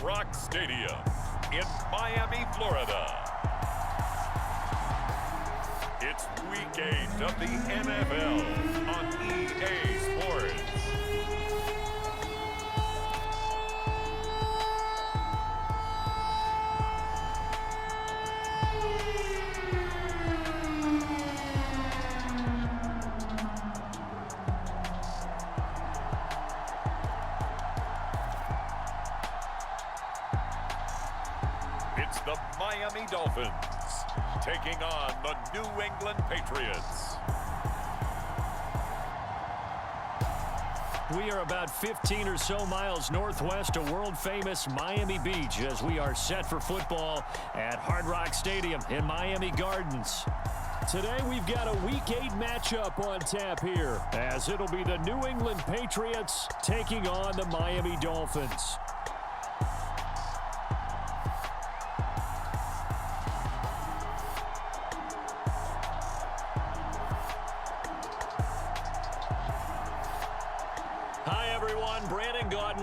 Rock Stadium in Miami, Florida. It's Week 8 of the NFL on EA Sports. It's the Miami Dolphins taking on the New England Patriots. We are about 15 or so miles northwest of world-famous Miami Beach as we are set for football at Hard Rock Stadium in Miami Gardens. Today we've got a Week 8 matchup on tap here, as it'll be the New England Patriots taking on the Miami Dolphins.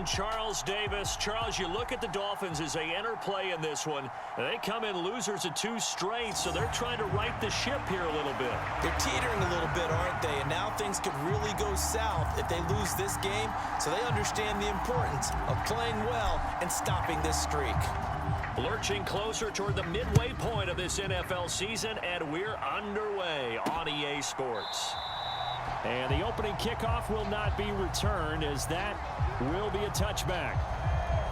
Charles Davis. Charles, you look at the Dolphins as they enter play in this one. They come in losers of 2 straight, so they're trying to right the ship here a little bit. They're teetering a little bit, aren't they? And now things could really go south if they lose this game, so they understand the importance of playing well and stopping this streak. Lurching closer toward the midway point of this NFL season, and we're underway on EA Sports. And the opening kickoff will not be returned, as that will be a touchback.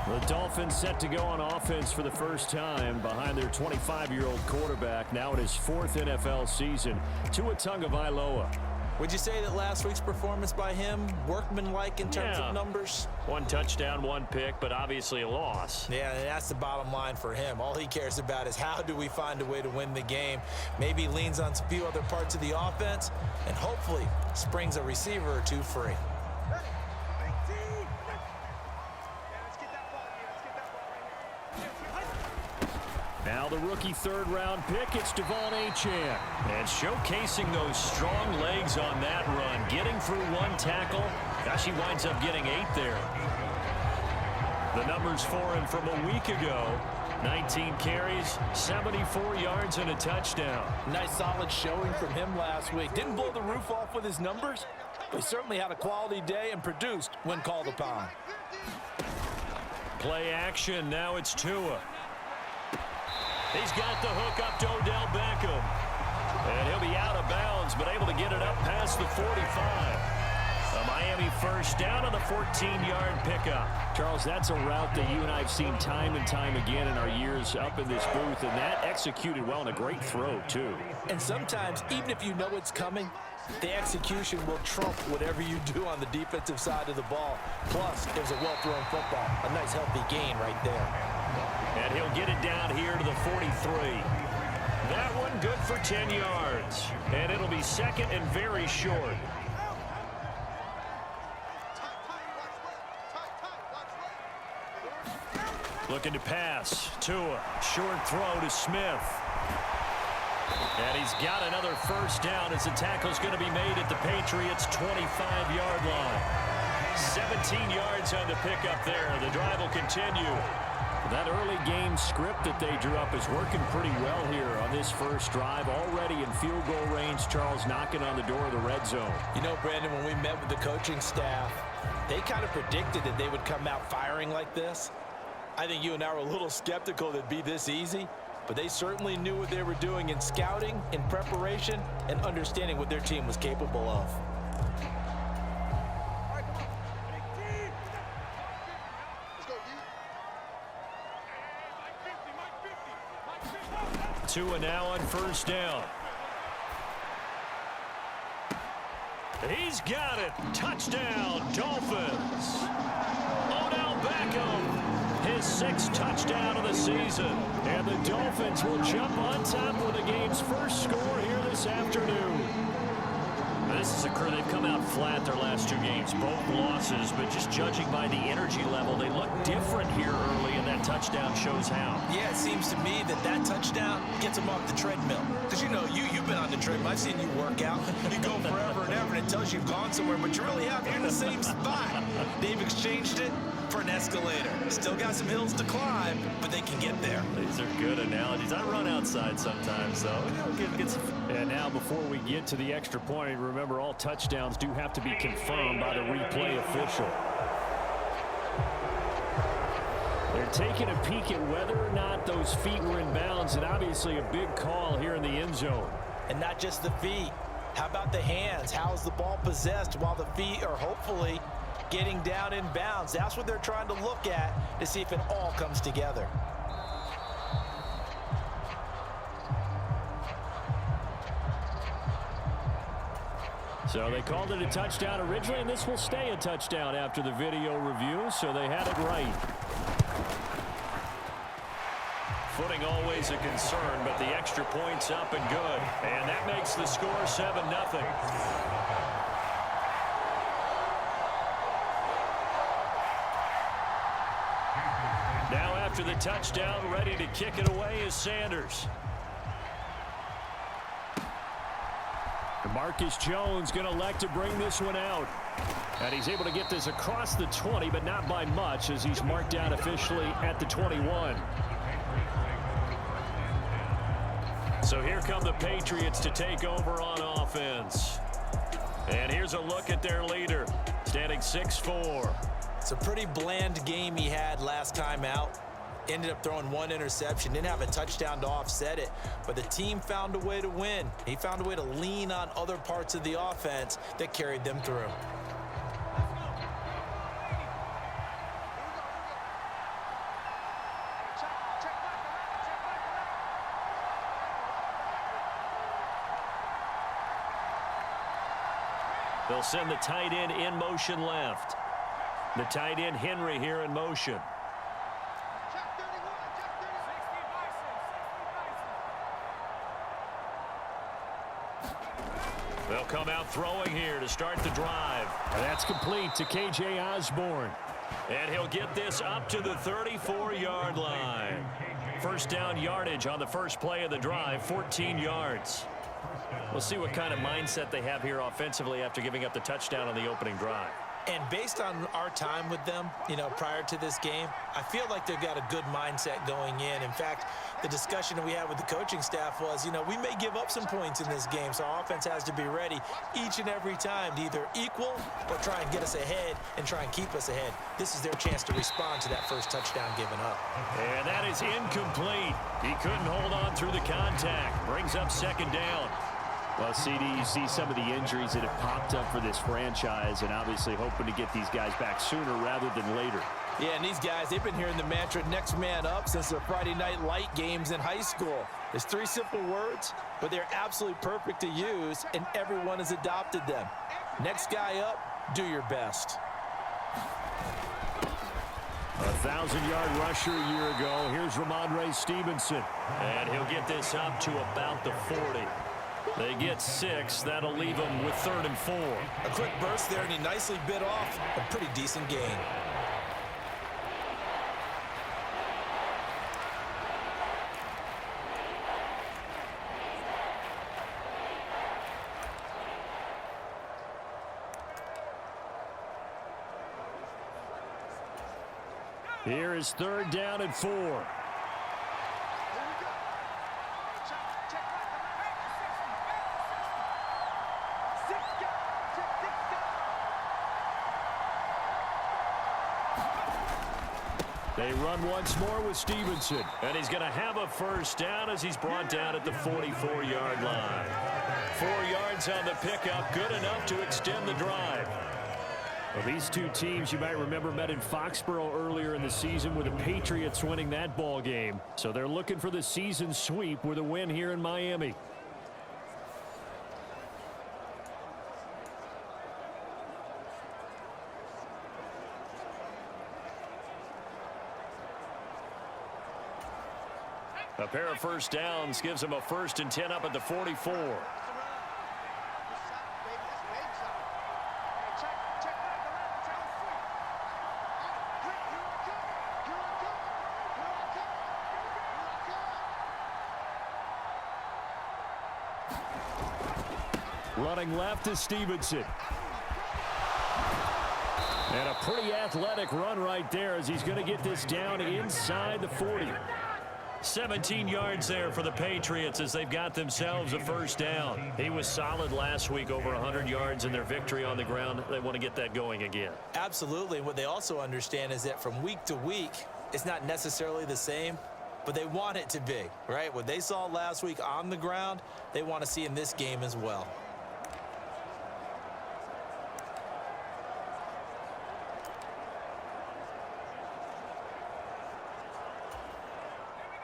The Dolphins set to go on offense for the first time behind their 25-year-old quarterback, now in his 4th NFL season, Tua Tagovailoa. Would you say that last week's performance by him, workmanlike in terms of numbers? 1 touchdown, 1 pick, but obviously a loss. Yeah, that's the bottom line for him. All he cares about is how do we find a way to win the game. Maybe leans on a few other parts of the offense, and hopefully springs a receiver or 2 free. Now the rookie 3rd-round pick, it's Devon Achane. And showcasing those strong legs on that run, getting through 1 tackle. Gosh, he winds up getting 8 there. The numbers for him from a week ago: 19 carries, 74 yards, and a touchdown. Nice solid showing from him last week. Didn't blow the roof off with his numbers, but he certainly had a quality day and produced when called upon. Play action, now it's Tua. He's got the hook up to Odell Beckham. And he'll be out of bounds, but able to get it up past the 45. A Miami first down on the 14-yard pickup. Charles, that's a route that you and I have seen time and time again in our years up in this booth, and that executed well, and a great throw, too. And sometimes, even if you know it's coming, the execution will trump whatever you do on the defensive side of the ball. Plus, it was a well-thrown football. A nice, healthy gain right there. And he'll get it down here to the 43. That one good for 10 yards. And it'll be 2nd and very short. Looking to pass. Tua. Short throw to Smith. And he's got another first down as the tackle's going to be made at the Patriots' 25-yard line. 17 yards on the pickup there. The drive will continue. That early game script that they drew up is working pretty well here on this first drive. Already in field goal range, Charles knocking on the door of the red zone. You know, Brandon, when we met with the coaching staff, they kind of predicted that they would come out firing like this. I think you and I were a little skeptical that it'd be this easy, but they certainly knew what they were doing in scouting, in preparation, and understanding what their team was capable of. Tua now on first down. He's got it. Touchdown, Dolphins. Odell Beckham, his 6th touchdown of the season. And the Dolphins will jump on top of the game's first score here this afternoon. This is a crew, they've come out flat their last 2 games, both losses, but just judging by the energy level, they look different here early, and that touchdown shows how. Yeah, it seems to me that touchdown gets them off the treadmill. Because, you know, you've been on the treadmill. I've seen you work out. You go forever and ever, and it tells you you've gone somewhere, but you really have. You're in the same spot. They've exchanged it for an escalator. Still got some hills to climb, but they can get there. These are good analogies. I run outside sometimes, though. And now before we get to the extra point, remember all touchdowns do have to be confirmed by the replay official. They're taking a peek at whether or not those feet were in bounds, and obviously a big call here in the end zone. And not just the feet. How about the hands? How is the ball possessed while the feet are hopefully getting down in bounds? That's what they're trying to look at to see if it all comes together. So they called it a touchdown originally, and this will stay a touchdown after the video review, so they had it right. Footing always a concern, but the extra point's up and good. And that makes the score 7-0. Now after the touchdown, ready to kick it away is Sanders. Marcus Jones going to elect to bring this one out. And he's able to get this across the 20, but not by much, as he's marked down officially at the 21. So here come the Patriots to take over on offense. And here's a look at their leader, standing 6'4". It's a pretty bland game he had last time out. Ended up throwing one interception, didn't have a touchdown to offset it, but the team found a way to win. He found a way to lean on other parts of the offense that carried them through. They'll send the tight end in motion left. The tight end Henry here in motion. They'll come out throwing here to start the drive. And that's complete to K.J. Osborne. And he'll get this up to the 34-yard line. First down yardage on the first play of the drive, 14 yards. We'll see what kind of mindset they have here offensively after giving up the touchdown on the opening drive. And based on our time with them, prior to this game, I feel like they've got a good mindset going in. In fact, the discussion that we had with the coaching staff was, we may give up some points in this game, so our offense has to be ready each and every time to either equal or try and get us ahead and try and keep us ahead. This is their chance to respond to that first touchdown given up. And that is incomplete. He couldn't hold on through the contact. Brings up second down. Well, CD, you see some of the injuries that have popped up for this franchise, and obviously hoping to get these guys back sooner rather than later. Yeah, and these guys, they've been hearing the mantra next man up since the Friday night light games in high school. It's 3 simple words, but they're absolutely perfect to use, and everyone has adopted them. Next guy up, do your best. 1,000-yard rusher a year ago. Here's Ramondre Stevenson. And he'll get this up to about the 40. They get 6. That'll leave them with 3rd and 4. A quick burst there, and he nicely bit off a pretty decent gain. Here is 3rd down and 4. They run once more with Stevenson. And he's going to have a first down as he's brought down at the 44-yard line. 4 yards on the pickup, good enough to extend the drive. Well, these two teams, you might remember, met in Foxborough earlier in the season with the Patriots winning that ball game. So they're looking for the season sweep with a win here in Miami. A pair of first downs gives them a 1st and 10 up at the 44. Running left is Stevenson. And a pretty athletic run right there as he's going to get this down inside the 40. 17 yards there for the Patriots as they've got themselves a first down. He was solid last week, over 100 yards in their victory on the ground. They want to get that going again. Absolutely. What they also understand is that from week to week, it's not necessarily the same, but they want it to be, right? What they saw last week on the ground, they want to see in this game as well.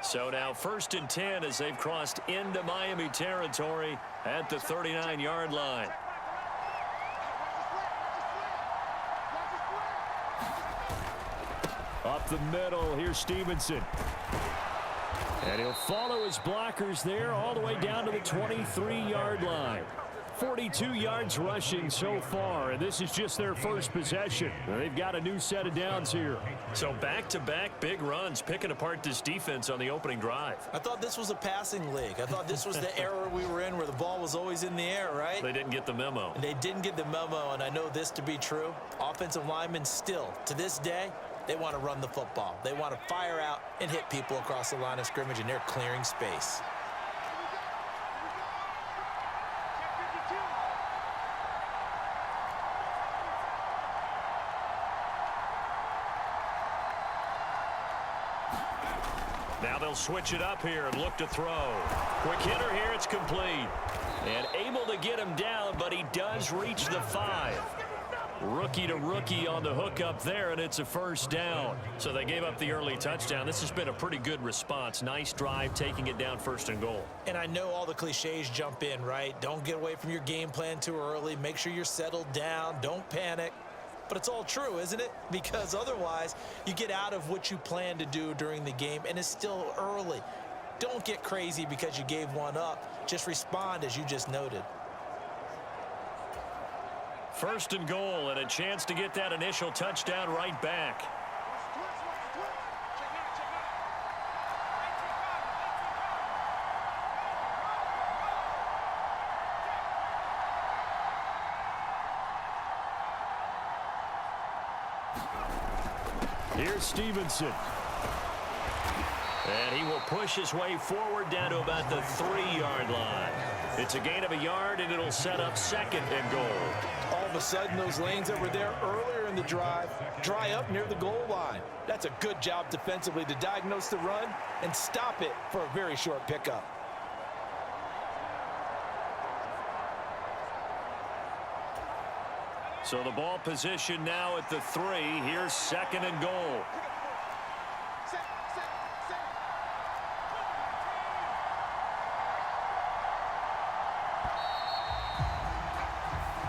So now 1st and 10 as they've crossed into Miami territory at the 39-yard line. Up the middle, here's Stevenson. And he'll follow his blockers there all the way down to the 23-yard line. 42 yards rushing so far, and this is just their first possession. They've got a new set of downs here. So back-to-back big runs, picking apart this defense on the opening drive. I thought this was a passing league. I thought this was the era we were in where the ball was always in the air, right? They didn't get the memo. And they didn't get the memo, and I know this to be true. Offensive linemen still, to this day, they want to run the football. They want to fire out and hit people across the line of scrimmage, and they're clearing space. Now they'll switch it up here and look to throw. Quick hitter here, it's complete. And able to get him down, but he does reach the 5. Rookie to rookie on the hook up there, and it's a first down. So they gave up the early touchdown. This has been a pretty good response. Nice drive, taking it down 1st and goal. And I know all the cliches jump in, right? Don't get away from your game plan too early. Make sure you're settled down. Don't panic. But it's all true, isn't it? Because otherwise, you get out of what you plan to do during the game, and it's still early. Don't get crazy because you gave one up. Just respond as you just noted. 1st and goal, and a chance to get that initial touchdown right back. Here's Stevenson. And he will push his way forward down to about the 3-yard line. It's a gain of a yard, and it'll set up 2nd and goal. All of a sudden, those lanes that were there earlier in the drive dry up near the goal line. That's a good job defensively to diagnose the run and stop it for a very short pickup. So the ball position now at the 3. Here's 2nd and goal.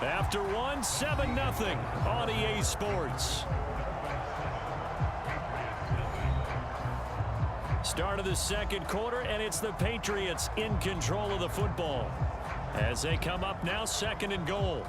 After one, 7-0 on EA Sports. Start of the 2nd quarter, and it's the Patriots in control of the football as they come up now 2nd and goal.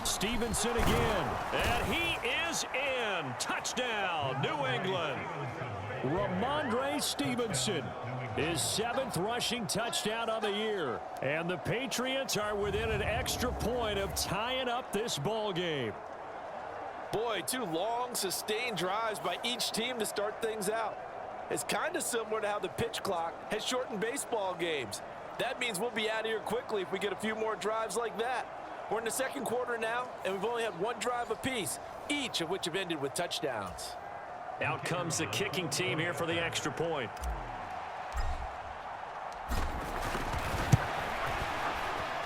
Stevenson again, and he is in. Touchdown, New England. Ramondre Stevenson, his 7th rushing touchdown of the year. And the Patriots are within an extra point of tying up this ball game. Boy, 2 long, sustained drives by each team to start things out. It's kind of similar to how the pitch clock has shortened baseball games. That means we'll be out of here quickly if we get a few more drives like that. We're in the 2nd quarter now, and we've only had 1 drive apiece, each of which have ended with touchdowns. Out comes the kicking team here for the extra point.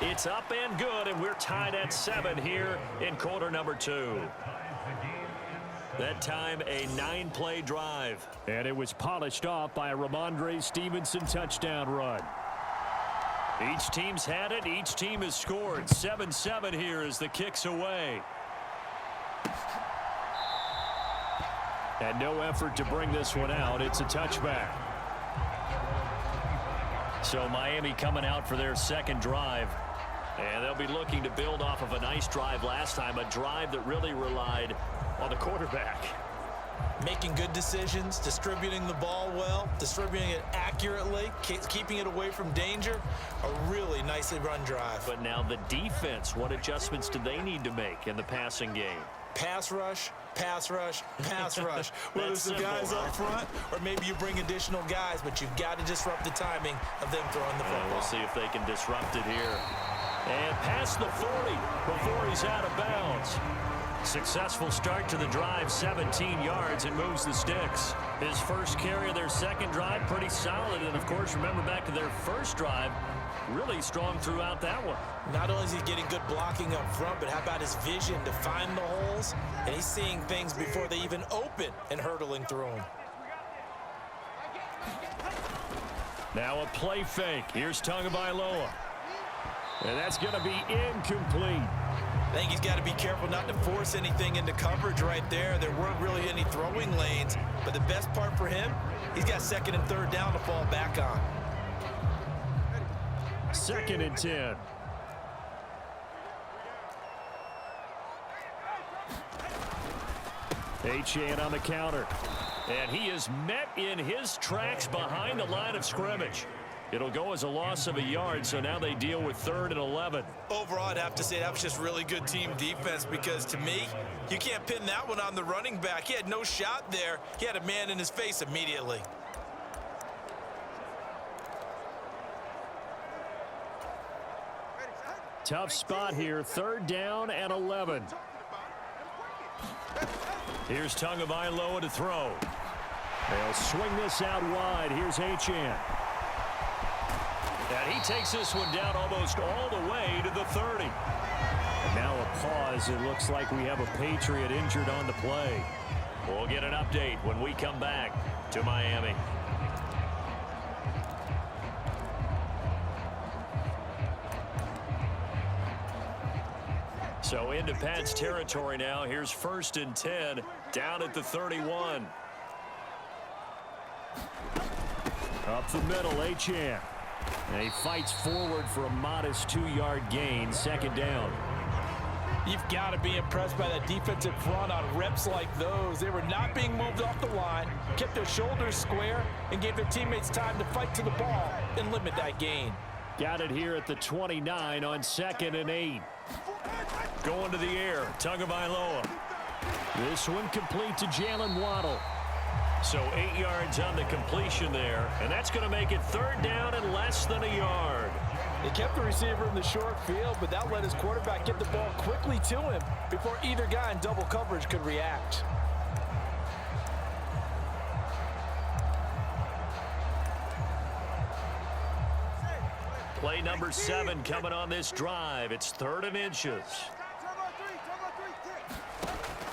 It's up and good, and we're tied at 7 here in quarter number 2. That time, a 9-play drive. And it was polished off by a Ramondre Stevenson touchdown run. Each team's had it. Each team has scored. 7-7 here as the kick's away. And no effort to bring this one out. It's a touchback. So Miami coming out for their second drive. And they'll be looking to build off of a nice drive last time, a drive that really relied on the quarterback. Making good decisions, distributing the ball well, distributing it accurately, keeping it away from danger. A really nicely run drive. But now the defense, what adjustments do they need to make in the passing game? Pass rush, pass rush, pass rush. Whether it's the guys up front or maybe you bring additional guys, but you've got to disrupt the timing of them throwing the football. We'll see if they can disrupt it here. And past the 40 before he's out of bounds. Successful start to the drive, 17 yards, and moves the sticks. His first carry of their second drive, pretty solid. And, of course, remember back to their first drive, really strong throughout that one. Not only is he getting good blocking up front, but how about his vision to find the holes? And he's seeing things before they even open and hurdling through them. Now a play fake. Here's Tagovailoa. And that's going to be incomplete. I think he's got to be careful not to force anything into coverage right there. There weren't really any throwing lanes, but the best part for him, he's got second and third down to fall back on. 2nd and 10. Achane on the counter. And he is met in his tracks behind the line of scrimmage. It'll go as a loss of a yard, so now they deal with 3rd and 11. Overall, I'd have to say that was just really good team defense because, to me, you can't pin that one on the running back. He had no shot there. He had a man in his face immediately. Tough spot here, 3rd down and 11. Here's Tagovailoa to throw. They'll swing this out wide. Here's Achane. And he takes this one down almost all the way to the 30. And now a pause. It looks like we have a Patriot injured on the play. We'll get an update when we come back to Miami. So into Pat's territory now. Here's 1st and 10 down at the 31. Up the middle, Achane. And he fights forward for a modest 2-yard gain, 2nd down. You've got to be impressed by that defensive front on reps like those. They were not being moved off the line, kept their shoulders square, and gave their teammates time to fight to the ball and limit that gain. Got it here at the 29 on 2nd and 8. Going to the air, Tagovailoa. This one complete to Jalen Waddle. So 8 yards on the completion there, and that's going to make it 3rd down and less than a yard. They kept the receiver in the short field, but that let his quarterback get the ball quickly to him before either guy in double coverage could react. Play number 7 coming on this drive. It's 3rd and inches.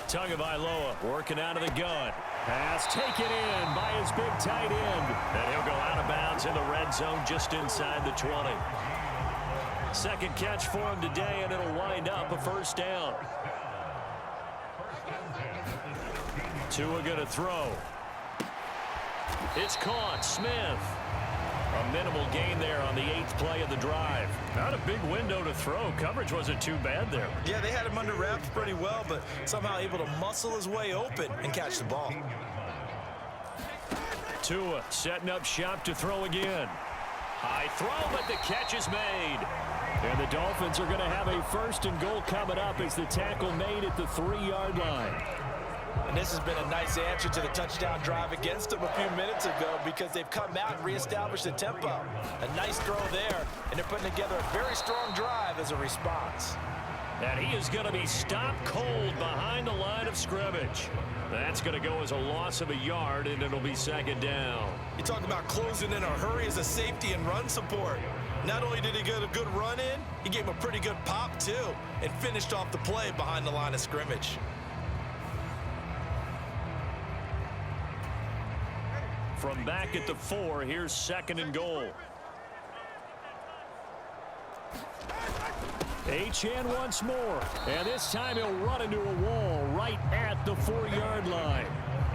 Tagovailoa working out of the gun. Pass taken in by his big tight end. And he'll go out of bounds in the red zone just inside the 20. Second catch for him today, and it'll wind up a 1st down. Tua going to throw. It's caught. Smith. A minimal gain there on the 8th play of the drive. Not a big window to throw. Coverage wasn't too bad there. Yeah, they had him under wraps pretty well, but somehow able to muscle his way open and catch the ball. Tua setting up shop to throw again. High throw, but the catch is made. And the Dolphins are going to have a 1st and goal coming up as the tackle made at the 3-yard line. And this has been a nice answer to the touchdown drive against them a few minutes ago because they've come out and reestablished the tempo. A nice throw there, and they're putting together a very strong drive as a response. And he is going to be stopped cold behind the line of scrimmage. That's going to go as a loss of a yard, and it'll be 2nd down. You talk about closing in a hurry as a safety and run support. Not only did he get a good run in, he gave him a pretty good pop, too, and finished off the play behind the line of scrimmage. From back at the 4, here's 2nd and goal. Achane once more, and this time he'll run into a wall right at the 4-yard line.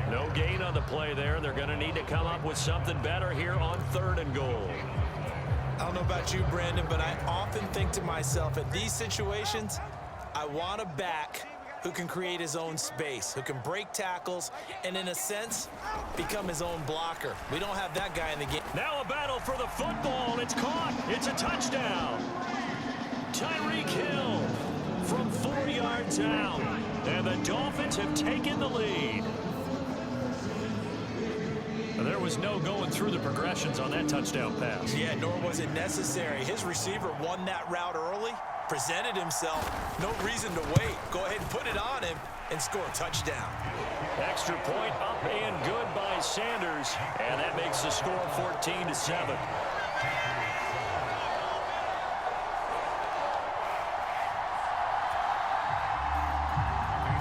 No gain on the play there. They're going to need to come up with something better here on 3rd and goal. I don't know about you, Brandon, but I often think to myself, in these situations, I want a back who can create his own space, who can break tackles, and in a sense, become his own blocker. We don't have that guy in the game. Now a battle for the football. It's caught. It's a touchdown. Tyreek Hill from 4 yards out. And the Dolphins have taken the lead. There was no going through the progressions on that touchdown pass. Yeah, nor was it necessary. His receiver won that route early, presented himself. No reason to wait. Go ahead and put it on him and score a touchdown. Extra point up and good by Sanders. And that makes the score 14-7.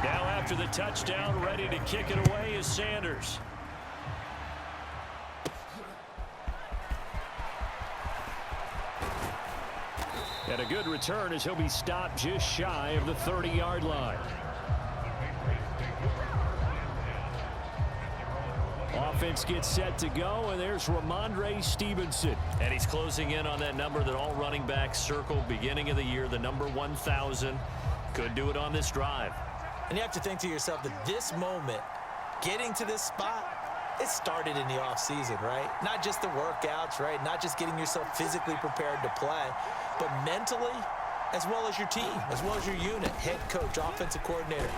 Now after the touchdown, ready to kick it away is Sanders. And a good return as he'll be stopped just shy of the 30-yard line. Offense gets set to go, and there's Ramondre Stevenson. And he's closing in on that number that all running backs circled beginning of the year, the number 1,000. Could do it on this drive. And you have to think to yourself that this moment, getting to this spot, it started in the offseason, right? Not just the workouts, right? Not just getting yourself physically prepared to play, but mentally, as well as your team, as well as your unit, head coach, offensive coordinator.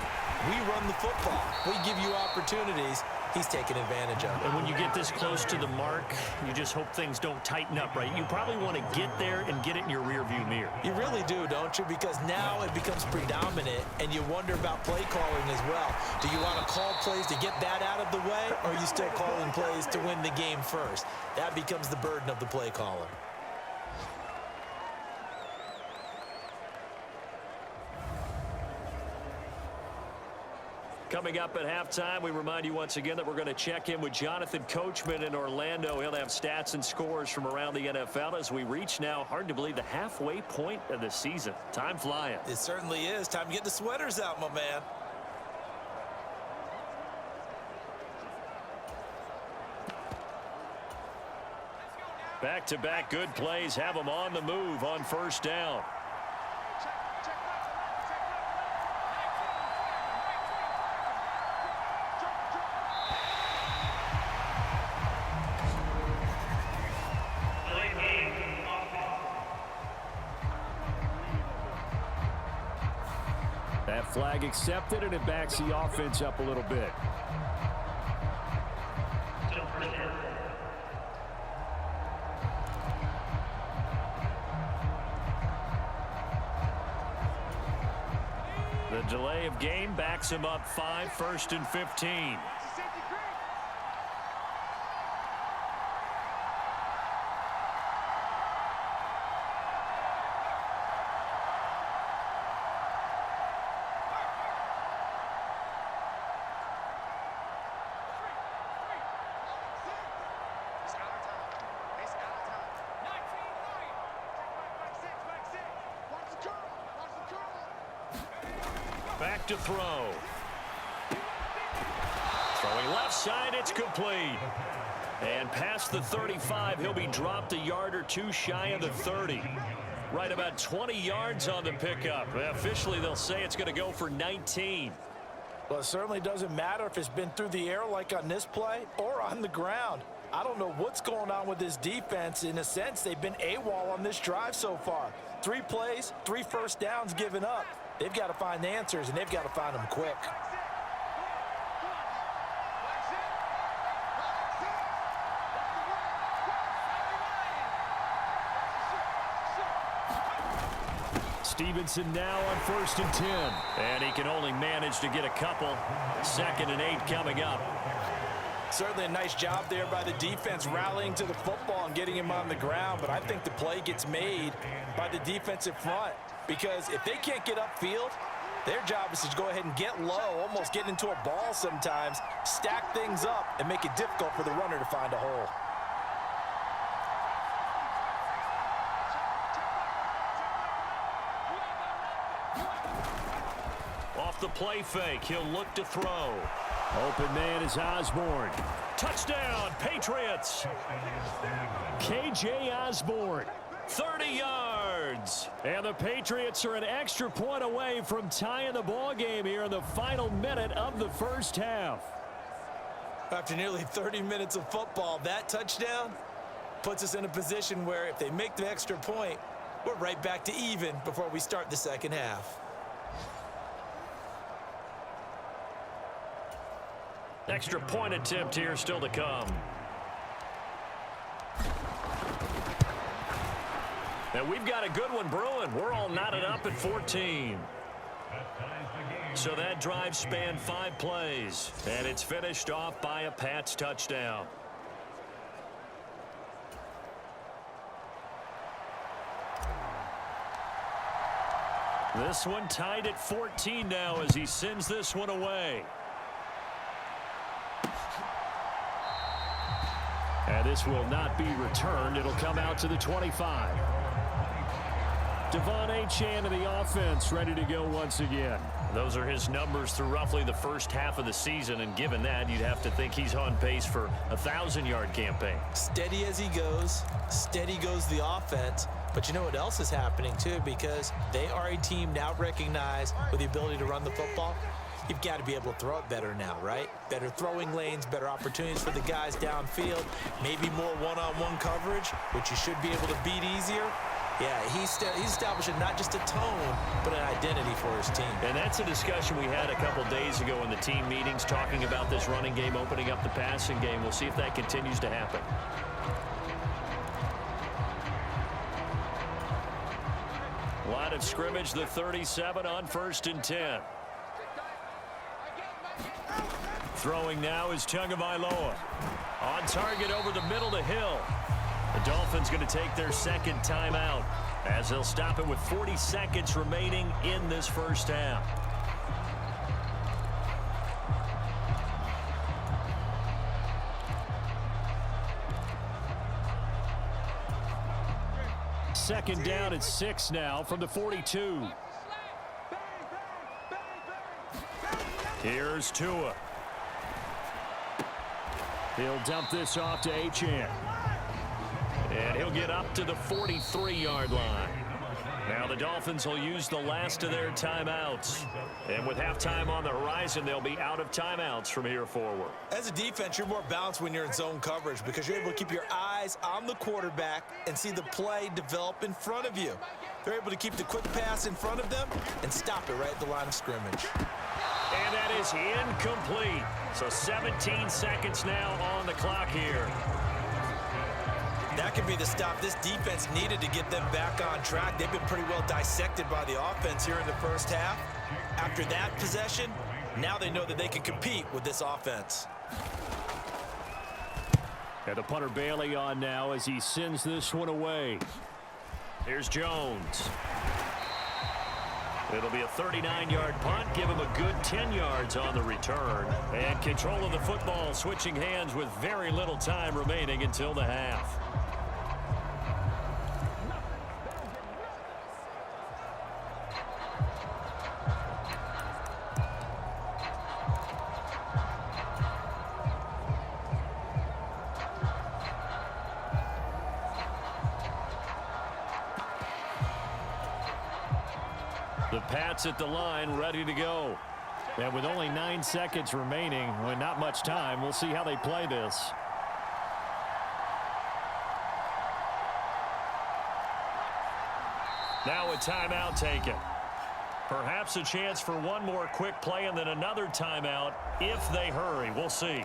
We run the football. We give you opportunities. He's taking advantage of it. And when you get this close to the mark, you just hope things don't tighten up, right? You probably want to get there and get it in your rearview mirror. You really do, don't you? Because now it becomes predominant, and you wonder about play calling as well. Do you want to call plays to get that out of the way, or are you still calling plays to win the game first? That becomes the burden of the play caller. Coming up at halftime, we remind you once again that we're going to check in with Jonathan Coachman in Orlando. He'll have stats and scores from around the NFL as we reach now, hard to believe, the halfway point of the season. Time flying. It certainly is. Time to get the sweaters out, my man. Back-to-back good plays have them on the move on 1st down. That flag accepted, and it backs the offense up a little bit. The delay of game backs him up 5, 1st and 15. Back to throw. Throwing left side, it's complete. And past the 35, he'll be dropped a yard or two shy of the 30. Right about 20 yards on the pickup. Officially, they'll say it's going to go for 19. Well, it certainly doesn't matter if it's been through the air like on this play or on the ground. I don't know what's going on with this defense. In a sense, they've been AWOL on this drive so far. 3 plays, 3 first downs given up. They've got to find answers, and they've got to find them quick. Stevenson now on 1st and 10. And he can only manage to get a couple. 2nd and 8 coming up. Certainly a nice job there by the defense rallying to the football and getting him on the ground, but I think the play gets made by the defensive front because if they can't get upfield, their job is to go ahead and get low, almost get into a ball sometimes, stack things up, and make it difficult for the runner to find a hole. Off the play fake, he'll look to throw. Open man is Osborne. Touchdown, Patriots. KJ Osborne, 30 yards. And the Patriots are an extra point away from tying the ball game here in the final minute of the first half. After nearly 30 minutes of football, that touchdown puts us in a position where if they make the extra point, we're right back to even before we start the second half. Extra point attempt here still to come. And we've got a good one brewing. We're all knotted up at 14. So that drive spanned 5 plays. And it's finished off by a Pats touchdown. This one tied at 14 now as he sends this one away. And this will not be returned. It'll come out to the 25. Devon Achane of the offense ready to go once again. Those are his numbers through roughly the first half of the season, and given that, you'd have to think he's on pace for a 1,000-yard campaign. Steady as he goes, steady goes the offense. But you know what else is happening, too, because they are a team now recognized with the ability to run the football. You've got to be able to throw it better now, right? Better throwing lanes, better opportunities for the guys downfield, maybe more one-on-one coverage, which you should be able to beat easier. Yeah, he's establishing not just a tone, but an identity for his team. And that's a discussion we had a couple days ago in the team meetings, talking about this running game opening up the passing game. We'll see if that continues to happen. Line of scrimmage, the 37 on 1st and 10. Throwing now is Tagovailoa. On target over the middle to Hill. The Dolphins going to take their second timeout as they'll stop it with 40 seconds remaining in this first half. Second down at 6 now from the 42. Here's Tua. He'll dump this off to Achane. And he'll get up to the 43-yard line. Now the Dolphins will use the last of their timeouts. And with halftime on the horizon, they'll be out of timeouts from here forward. As a defense, you're more balanced when you're in zone coverage because you're able to keep your eyes on the quarterback and see the play develop in front of you. They're able to keep the quick pass in front of them and stop it right at the line of scrimmage. And that is incomplete. So 17 seconds now on the clock here. That could be the stop this defense needed to get them back on track. They've been pretty well dissected by the offense here in the first half. After that possession, now they know that they can compete with this offense. And the punter Bailey on now as he sends this one away. Here's Jones. It'll be a 39-yard punt. Give him a good 10 yards on the return. And control of the football switching hands with very little time remaining until the half. The Pats at the line, ready to go. And with only 9 seconds remaining, well, not much time, we'll see how they play this. Now a timeout taken. Perhaps a chance for one more quick play and then another timeout if they hurry. We'll see.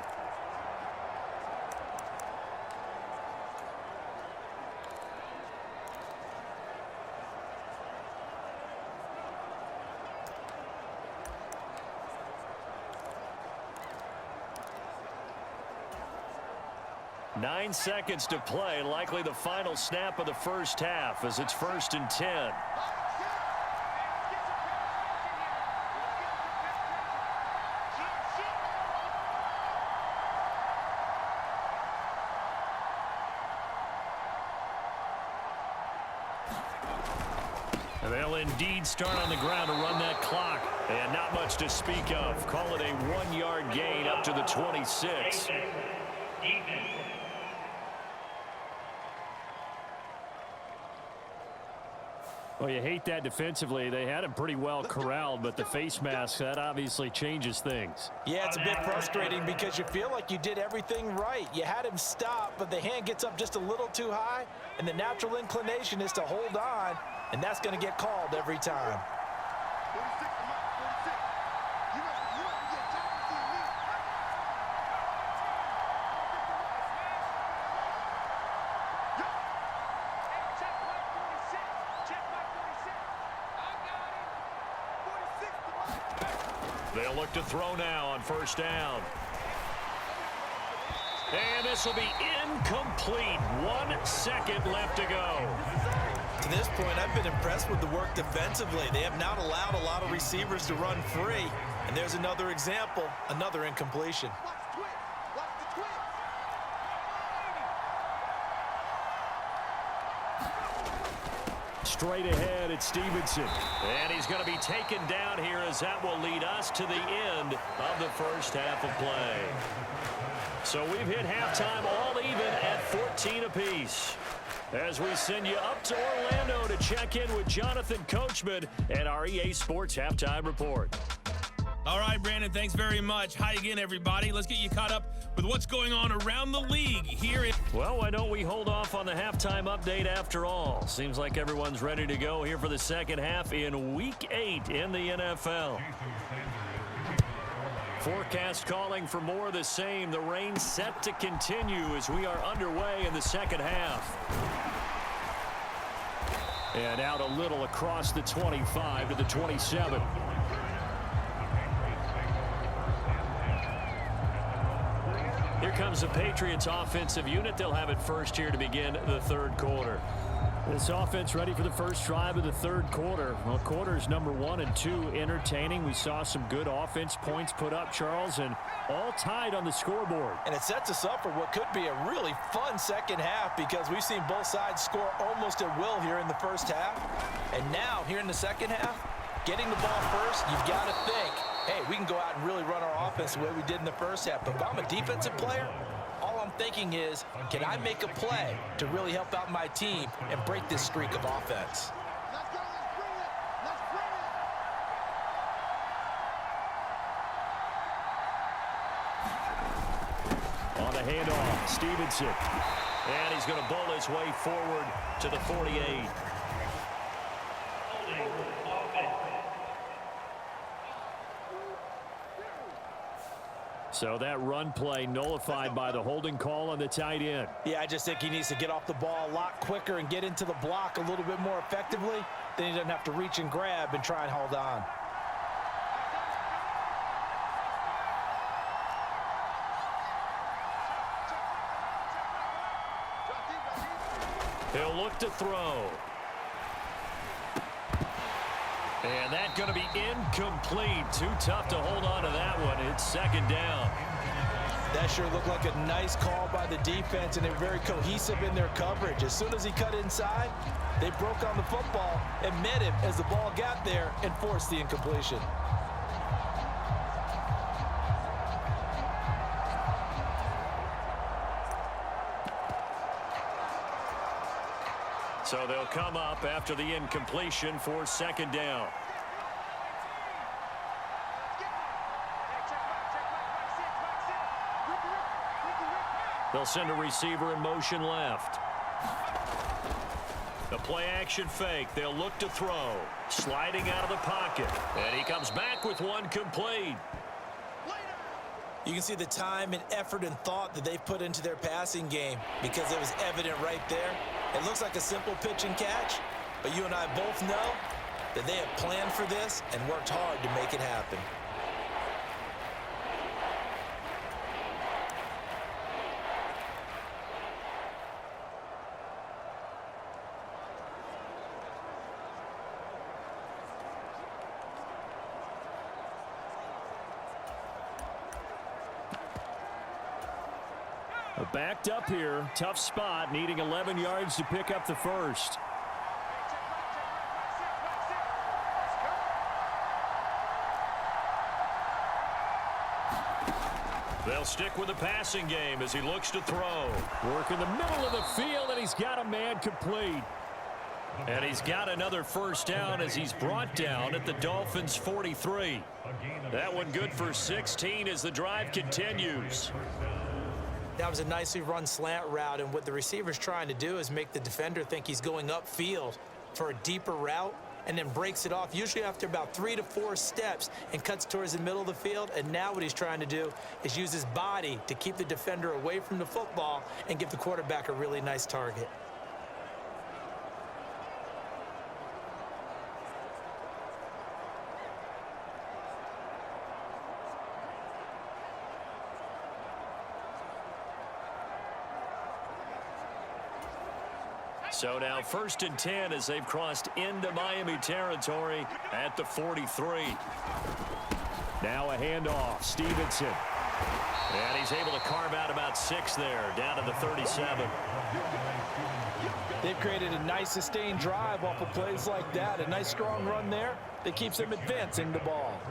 Nine seconds to play, likely the final snap of the first half as it's 1st and 10. And they'll indeed start on the ground to run that clock. And not much to speak of. Call it a 1-yard gain up to the 26. Well, you hate that defensively. They had him pretty well corralled, but the face mask, that obviously changes things. Yeah, it's a bit frustrating because you feel like you did everything right. You had him stop, but the hand gets up just a little too high, and the natural inclination is to hold on, and that's going to get called every time. They'll look to throw now on first down. And this will be incomplete. 1 second left to go. To this point, I've been impressed with the work defensively. They have not allowed a lot of receivers to run free. And there's another example, another incompletion. Straight ahead, it's Stevenson. And he's going to be taken down here as that will lead us to the end of the first half of play. So we've hit halftime all even at 14 apiece. As we send you up to Orlando to check in with Jonathan Coachman at our EA Sports Halftime Report. All right, Brandon, thanks very much. Hi again, everybody. Let's get you caught up with what's going on around the league here. Well, why don't we hold off on the halftime update after all? Seems like everyone's ready to go here for the second half in Week 8 in the NFL. Forecast calling for more of the same. The rain set to continue as we are underway in the second half. And out a little across the 25 to the 27. Here comes the Patriots offensive unit. They'll have it first here to begin the third quarter. This offense ready for the first drive of the third quarter. Well, quarters number 1 and 2 entertaining. We saw some good offense points put up, Charles, and all tied on the scoreboard. And it sets us up for what could be a really fun second half because we've seen both sides score almost at will here in the first half. And now, here in the second half, getting the ball first, you've got to think, hey, we can go out and really run our offense the way we did in the first half. But if I'm a defensive player, all I'm thinking is, can I make a play to really help out my team and break this streak of offense? On the handoff, Stevenson. And he's going to bowl his way forward to the 48. So that run play nullified by the holding call on the tight end. Yeah, I just think he needs to get off the ball a lot quicker and get into the block a little bit more effectively. Then he doesn't have to reach and grab and try and hold on. He'll look to throw. And that's going to be incomplete. Too tough to hold on to that one. It's second down. That sure looked like a nice call by the defense, and they're very cohesive in their coverage. As soon as he cut inside, they broke on the football and met him as the ball got there and forced the incompletion. So they'll come up after the incompletion for second down. They'll send a receiver in motion left. The play action fake. They'll look to throw. Sliding out of the pocket. And he comes back with one complete. You can see the time and effort and thought that they've put into their passing game because it was evident right there. It looks like a simple pitch and catch, but you and I both know that they have planned for this and worked hard to make it happen. Backed up here, tough spot, needing 11 yards to pick up the first. They'll stick with the passing game as he looks to throw. Work in the middle of the field, and he's got a man complete. And he's got another first down as he's brought down at the Dolphins' 43. That one good for 16 as the drive continues. That was a nicely run slant route, and what the receiver's trying to do is make the defender think he's going upfield for a deeper route, and then breaks it off, usually after about 3 to 4 steps, and cuts towards the middle of the field. And now what he's trying to do is use his body to keep the defender away from the football and give the quarterback a really nice target. So now 1st and 10 as they've crossed into Miami territory at the 43. Now a handoff. Stevenson. And he's able to carve out about 6 there, down to the 37. They've created a nice sustained drive off of plays like that. A nice strong run there that keeps them advancing the ball.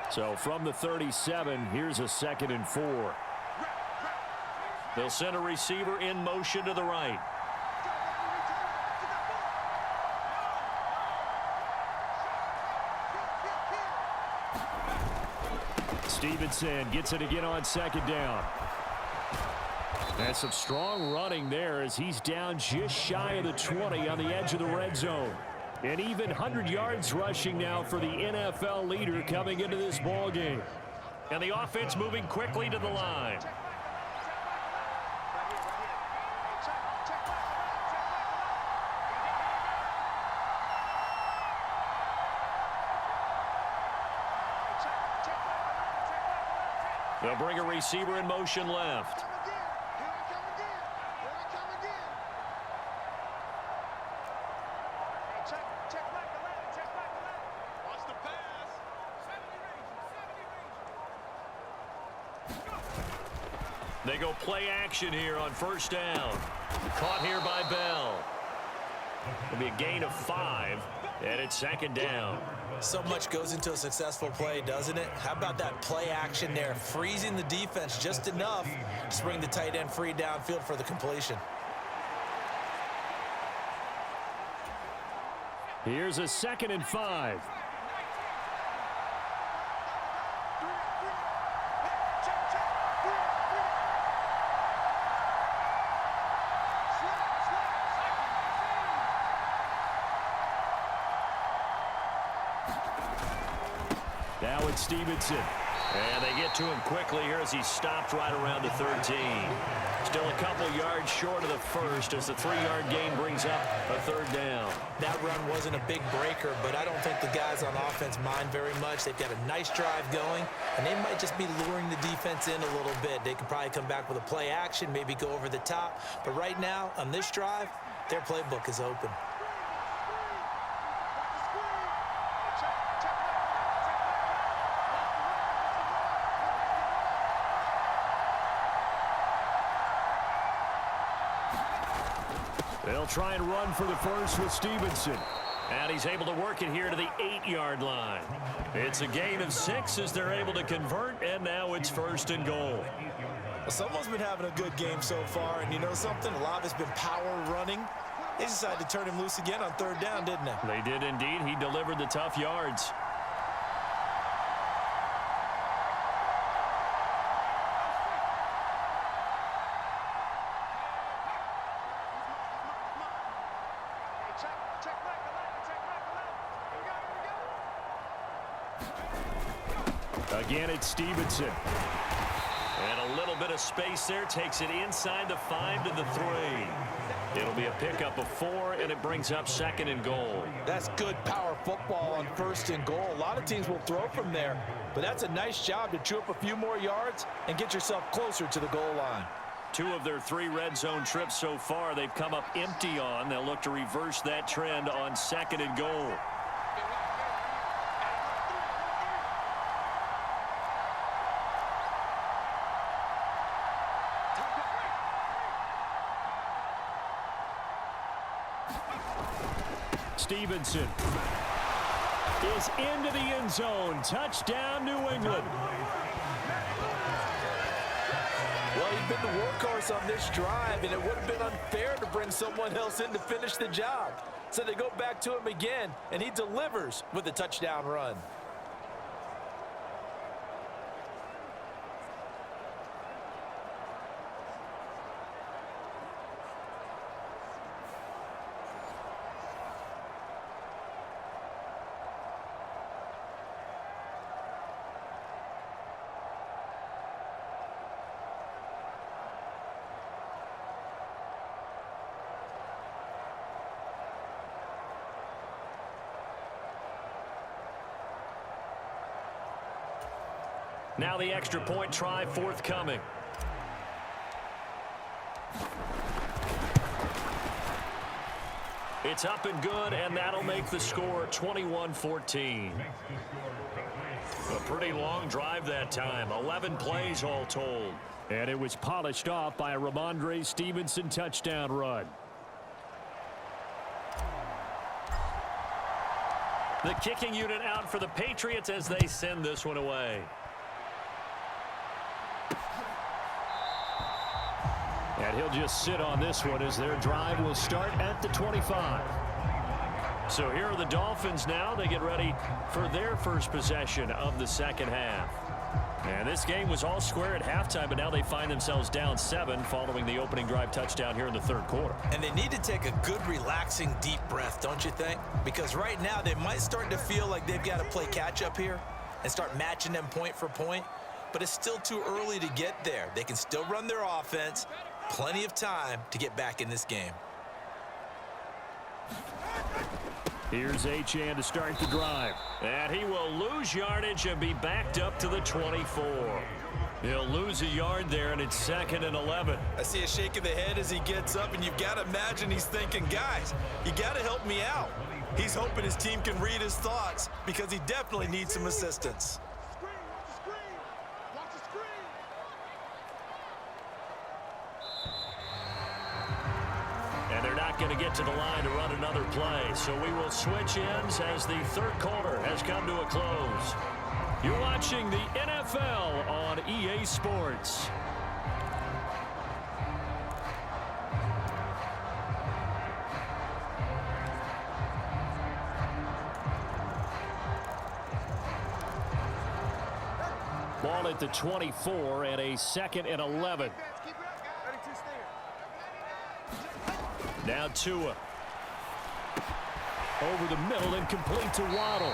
So from the 37, here's a 2nd and 4. They'll send a receiver in motion to the right. Stevenson gets it again on 2nd down. That's some strong running there as he's down just shy of the 20 on the edge of the red zone. And even 100 yards rushing now for the NFL leader coming into this ball game. And the offense moving quickly to the line. They'll bring a receiver in motion left. They go play action here on 1st down. Caught here by Bell. It'll be a gain of 5, and it's 2nd down. So much goes into a successful play, doesn't it? How about that play action there, freezing the defense just enough to bring the tight end free downfield for the completion. Here's a 2nd and 5. Now it's Stevenson. And they get to him quickly here as he stopped right around the 13. Still a couple yards short of the first as the 3-yard gain brings up a 3rd down. That run wasn't a big breaker, but I don't think the guys on offense mind very much. They've got a nice drive going, and they might just be luring the defense in a little bit. They could probably come back with a play action, maybe go over the top. But right now, on this drive, their playbook is open. They'll try and run for the first with Stevenson. And he's able to work it here to the 8-yard line. It's a gain of 6 as they're able to convert, and now it's 1st and goal. Well, someone's been having a good game so far, and you know something? A lot of it's been power running. They decided to turn him loose again on 3rd down, didn't they? They did indeed. He delivered the tough yards. Again, it's Stevenson. And a little bit of space there. Takes it inside the 5 to the 3. It'll be a pickup of 4, and it brings up 2nd and goal. That's good power football on 1st and goal. A lot of teams will throw from there, but that's a nice job to chew up a few more yards and get yourself closer to the goal line. 2 of their 3 red zone trips so far they've come up empty on. They'll look to reverse that trend on 2nd and goal. Stevenson is into the end zone. Touchdown, New England. Well, he's been the workhorse on this drive, and it would have been unfair to bring someone else in to finish the job. So they go back to him again, and he delivers with a touchdown run. Now the extra point try forthcoming. It's up and good, and that'll make the score 21-14. A pretty long drive that time. 11 plays all told. And it was polished off by a Ramondre Stevenson touchdown run. The kicking unit out for the Patriots as they send this one away. And he'll just sit on this one as their drive will start at the 25. So here are the Dolphins now. They get ready for their first possession of the second half. And this game was all square at halftime, but now they find themselves down 7 following the opening drive touchdown here in the third quarter. And they need to take a good, relaxing, deep breath, don't you think? Because right now they might start to feel like they've got to play catch-up here and start matching them point for point. But it's still too early to get there. They can still run their offense. Plenty of time to get back in this game. Here's Achane to start the drive. And he will lose yardage and be backed up to the 24. He'll lose a yard there, and it's 2nd and 11. I see a shake of the head as he gets up, and you've got to imagine he's thinking, guys, you got to help me out. He's hoping his team can read his thoughts because he definitely needs some assistance. And they're not going to get to the line to run another play. So we will switch ends as the third quarter has come to a close. You're watching the NFL on EA Sports. Ball at the 24 and a 2nd and 11. Now Tua. Over the middle and complete to Waddle.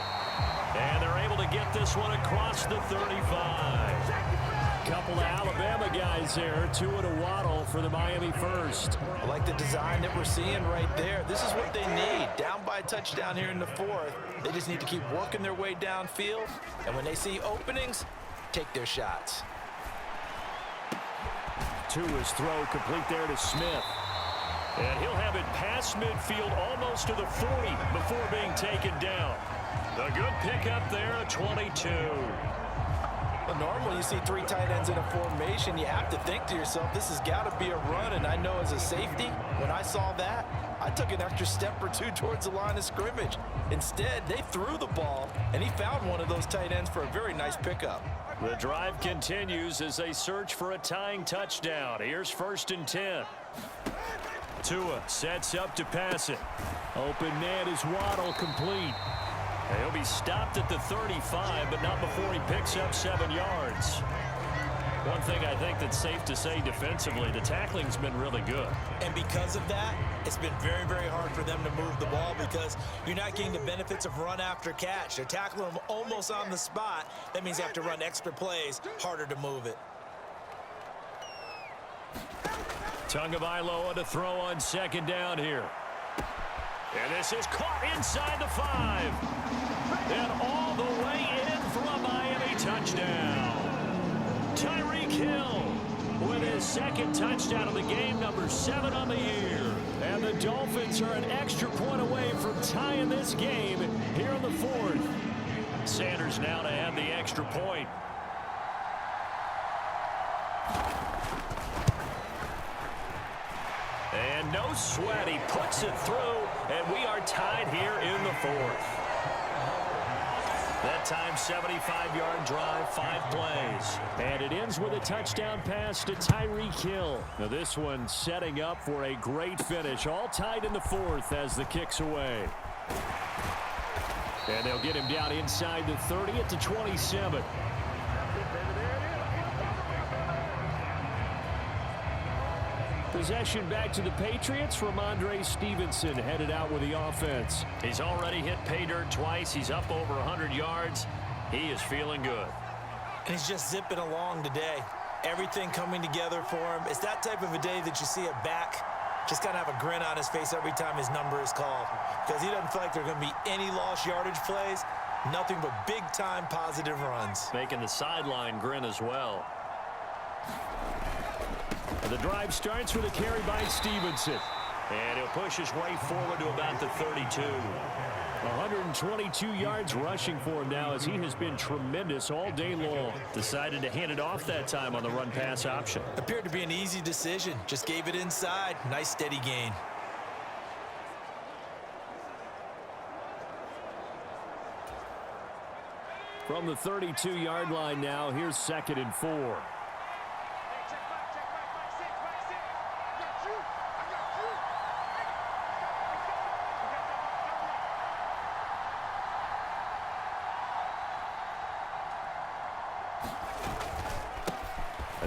And they're able to get this one across the 35. Couple of Alabama guys there. Tua to Waddle for the Miami first. I like the design that we're seeing right there. This is what they need. Down by a touchdown here in the 4th. They just need to keep working their way downfield. And when they see openings, take their shots. Tua's throw complete there to Smith. And he'll have it past midfield almost to the 40 before being taken down. A good pickup there, a 22. Well, normally you see 3 tight ends in a formation. You have to think to yourself, this has got to be a run. And I know as a safety, when I saw that, I took an extra step or 2 towards the line of scrimmage. Instead, they threw the ball, and he found one of those tight ends for a very nice pickup. The drive continues as they search for a tying touchdown. Here's 1st and 10. Tua sets up to pass it. Open man is Waddle, complete. He'll be stopped at the 35, but not before he picks up 7 yards. One thing I think that's safe to say defensively, the tackling's been really good. And because of that, it's been very, very hard for them to move the ball because you're not getting the benefits of run after catch. They're tackling them almost on the spot. That means you have to run extra plays, harder to move it. Tagovailoa to throw on 2nd down here. And this is caught inside the 5. And all the way in for a Miami touchdown. Tyreek Hill with his 2nd touchdown of the game, number 7 on the year. And the Dolphins are an extra point away from tying this game here in the 4th. Sanders now to add the extra point. And no sweat, he puts it through, and tied here in the fourth. That time, 75-yard drive, 5 plays. And it ends with a touchdown pass to Tyreek Hill. Now this one setting up for a great finish. All tied in the fourth as the kick's away. And they'll get him down inside the 30 at the 27. Possession back to the Patriots. Ramondre Stevenson headed out with the offense. He's already hit pay dirt twice. He's up over 100 yards. He is feeling good. And he's just zipping along today. Everything coming together for him. It's that type of a day that you see a back just kind of have a grin on his face every time his number is called, because he doesn't feel like there are going to be any lost yardage plays. Nothing but big-time positive runs. Making the sideline grin as well. The drive starts with a carry by Stevenson. And he'll push his way forward to about the 32. 122 yards rushing for him now as he has been tremendous all day long. Decided to hand it off that time on the run-pass option. Appeared to be an easy decision. Just gave it inside. Nice steady gain. From the 32-yard line now, here's 2nd and 4.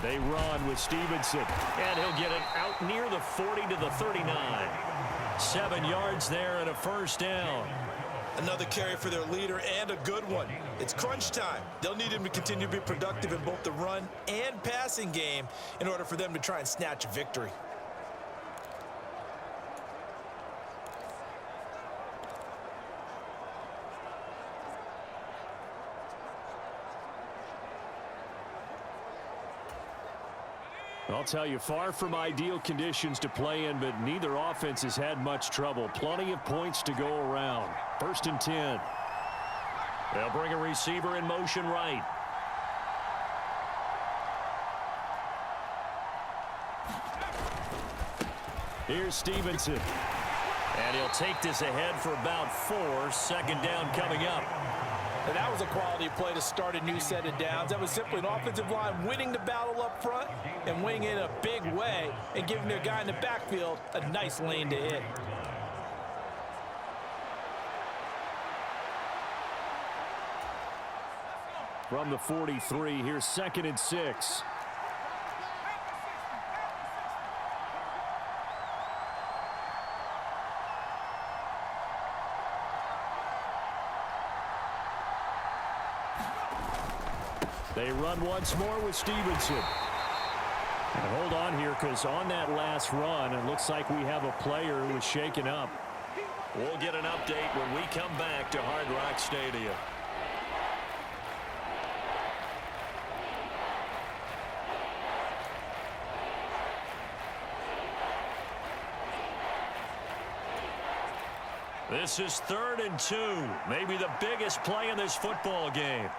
They run with Stevenson, and he'll get it out near the 40 to the 39. 7 yards there and a first down. Another carry for their leader, and a good one. It's crunch time. They'll need him to continue to be productive in both the run and passing game in order for them to try and snatch a victory. I'll tell you, far from ideal conditions to play in, but neither offense has had much trouble. Plenty of points to go around. 1st and 10. They'll bring a receiver in motion right. Here's Stevenson. And he'll take this ahead for about 4. 2nd down coming up. And that was a quality play to start a new set of downs. That was simply an offensive line winning the battle up front and winning it in a big way and giving their guy in the backfield a nice lane to hit. From the 43, here's 2nd and 6. They run once more with Stevenson. And hold on here, because on that last run, it looks like we have a player who was shaken up. We'll get an update when we come back to Hard Rock Stadium. This is 3rd and 2. Maybe the biggest play in this football game.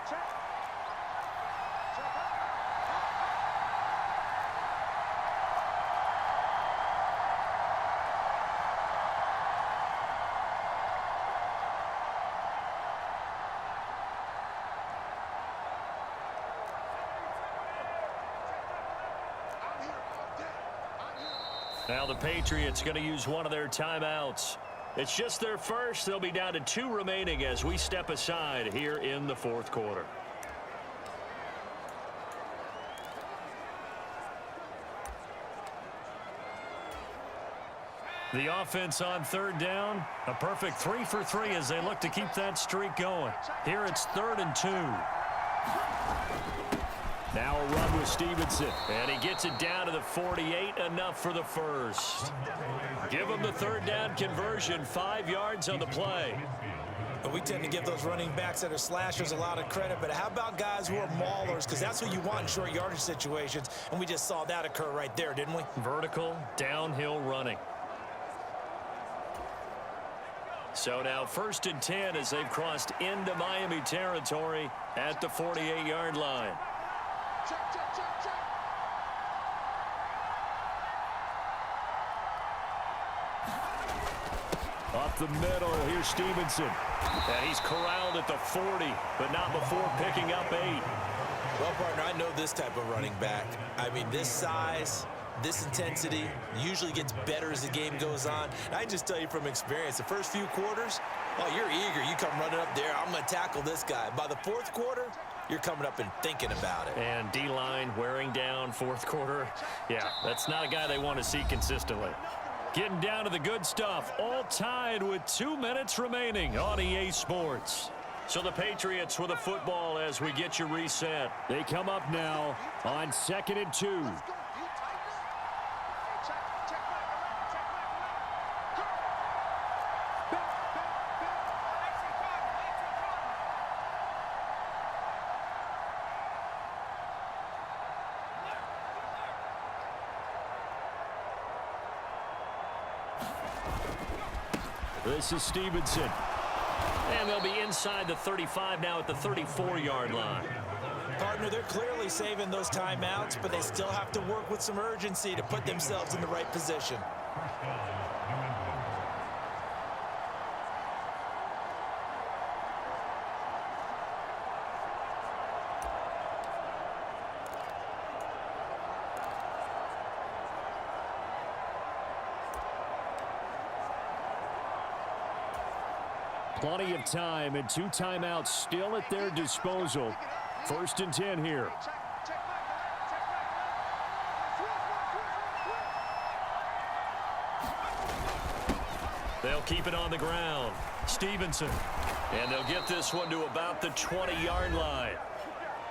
Now the Patriots going to use one of their timeouts. It's just their first. They'll be down to 2 remaining as we step aside here in the 4th quarter. The offense on 3rd down. A perfect 3 for 3 as they look to keep that streak going. Here it's 3rd and 2. Now a run with Stevenson. And he gets it down to the 48. Enough for the first. Give him the 3rd down conversion. 5 yards on the play. But we tend to give those running backs that are slashers a lot of credit. But how about guys who are maulers? Because that's who you want in short yardage situations. And we just saw that occur right there, didn't we? Vertical, downhill running. So now 1st and 10 as they've crossed into Miami territory at the 48-yard line. Up the middle, here's Stevenson. And he's corralled at the 40, but not before picking up 8. Well, partner, I know this type of running back. I mean, this size, this intensity usually gets better as the game goes on. And I can just tell you from experience, the first few quarters, oh, you're eager. You come running up there, I'm going to tackle this guy. By the fourth quarter, you're coming up and thinking about it. And D-line wearing down fourth quarter. Yeah, that's not a guy they want to see consistently. Getting down to the good stuff, all tied with 2 minutes remaining on EA Sports. So the Patriots with the football as we get you reset. They come up now on 2nd and 2. This is Stevenson. And they'll be inside the 35 now at the 34-yard line. Partner, they're clearly saving those timeouts, but they still have to work with some urgency to put themselves in the right position. Plenty of time and 2 timeouts still at their disposal. 1st and 10 here. They'll keep it on the ground. Stevenson. And they'll get this one to about the 20-yard line.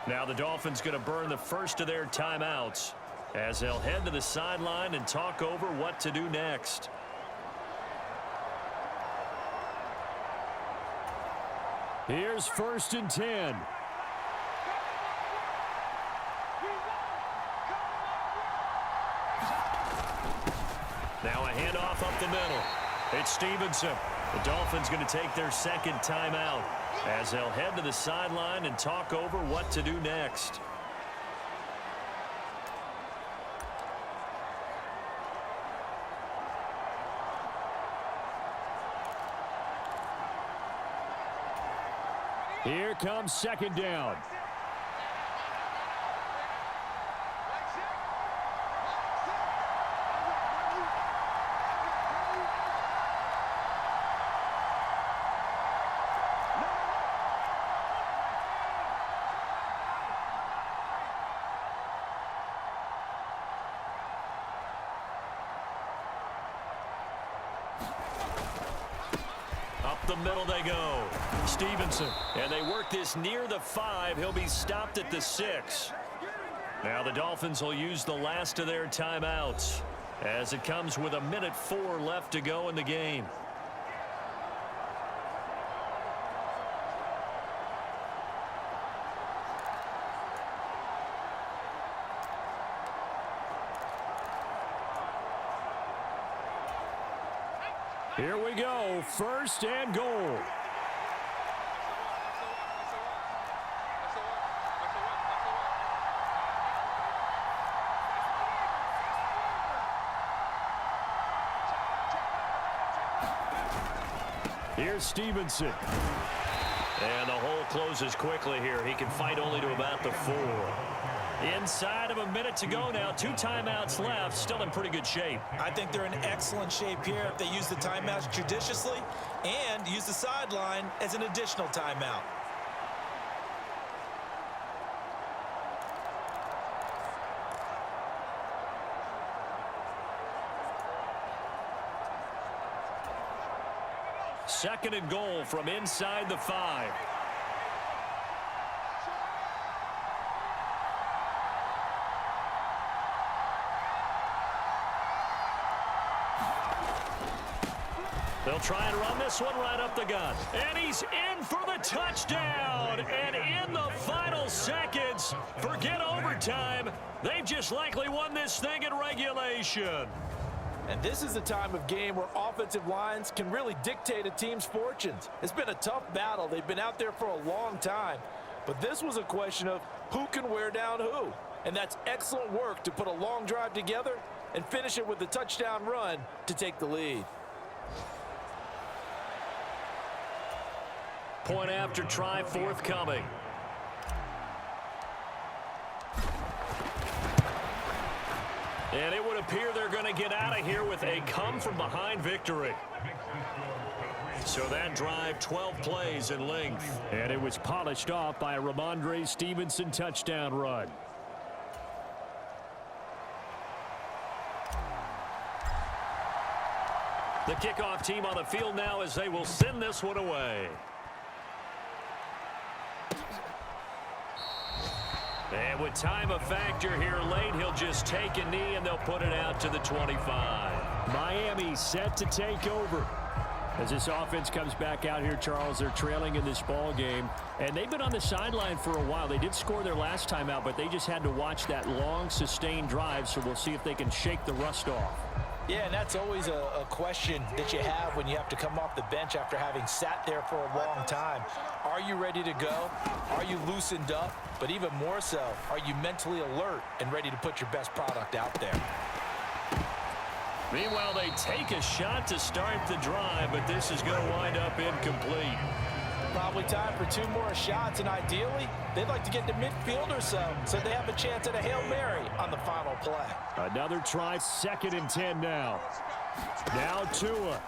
Now the Dolphins going to burn the first of their timeouts as they'll head to the sideline and talk over what to do next. Here's 1st and 10. Now a handoff up the middle. It's Stevenson. The Dolphins going to take their 2nd timeout as they'll head to the sideline and talk over what to do next. Here comes 2nd down. Up the middle they go. Stevenson. And they work this near the 5. He'll be stopped at the 6. Now the Dolphins will use the last of their timeouts as it comes with 1:04 left to go in the game. Here we go, 1st and goal. Here's Stevenson. And the hole closes quickly here. He can fight only to about the 4. Inside of a minute to go now. 2 timeouts left. Still in pretty good shape. I think they're in excellent shape here if they use the timeouts judiciously and use the sideline as an additional timeout. Second and goal from inside the 5. They'll try and run this one right up the gut. And he's in for the touchdown. And in the final seconds, forget overtime. They've just likely won this thing in regulation. And this is the time of game where offensive lines can really dictate a team's fortunes. It's been a tough battle. They've been out there for a long time. But this was a question of who can wear down who. And that's excellent work to put a long drive together and finish it with a touchdown run to take the lead. Point after try forthcoming. And it would appear they're going to get out of here with a come-from-behind victory. So that drive, 12 plays in length. And it was polished off by a Ramondre Stevenson touchdown run. The kickoff team on the field now as they will send this one away. And with time a factor here late, he'll just take a knee and they'll put it out to the 25. Miami set to take over. As this offense comes back out here, Charles, they're trailing in this ball game. And they've been on the sideline for a while. They did score their last time out, but they just had to watch that long, sustained drive. So we'll see if they can shake the rust off. Yeah, and that's always a question that you have when you have to come off the bench after having sat there for a long time. Are you ready to go? Are you loosened up? But even more so, are you mentally alert and ready to put your best product out there? Meanwhile, they take a shot to start the drive, but this is going to wind up incomplete. Probably time for 2 more shots, and ideally, they'd like to get to midfield or so they have a chance at a Hail Mary on the final play. Another try, 2nd and 10 now. Now Tua.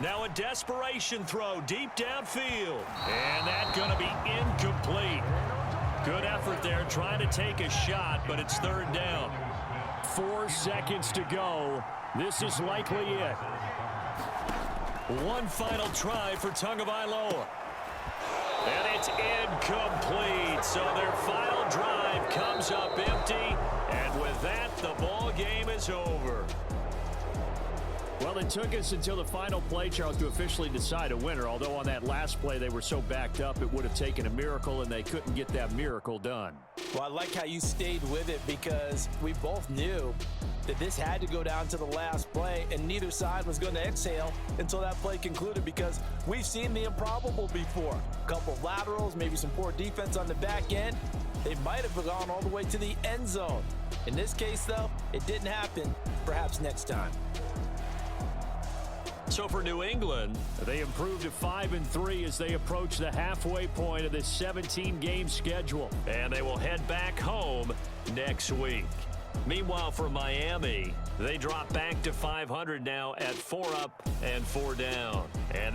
Now a desperation throw deep downfield. And that's going to be incomplete. Good effort there trying to take a shot, but it's 3rd down. 4 seconds to go. This is likely it. One final try for Tagovailoa. And it's incomplete. So their final drive comes up empty. And with that, the ball game is over. Well, it took us until the final play, Charles, to officially decide a winner. Although on that last play they were so backed up, it would have taken a miracle, and they couldn't get that miracle done. Well, I like how you stayed with it because we both knew that this had to go down to the last play, and neither side was going to exhale until that play concluded because we've seen the improbable before. A couple of laterals, maybe some poor defense on the back end. They might have gone all the way to the end zone. In this case, though, it didn't happen. Perhaps next time. So for New England, they improved to 5-3 as they approach the halfway point of this 17-game schedule. And they will head back home next week. Meanwhile, for Miami, they drop back to 500 now at 4 up and 4 down. And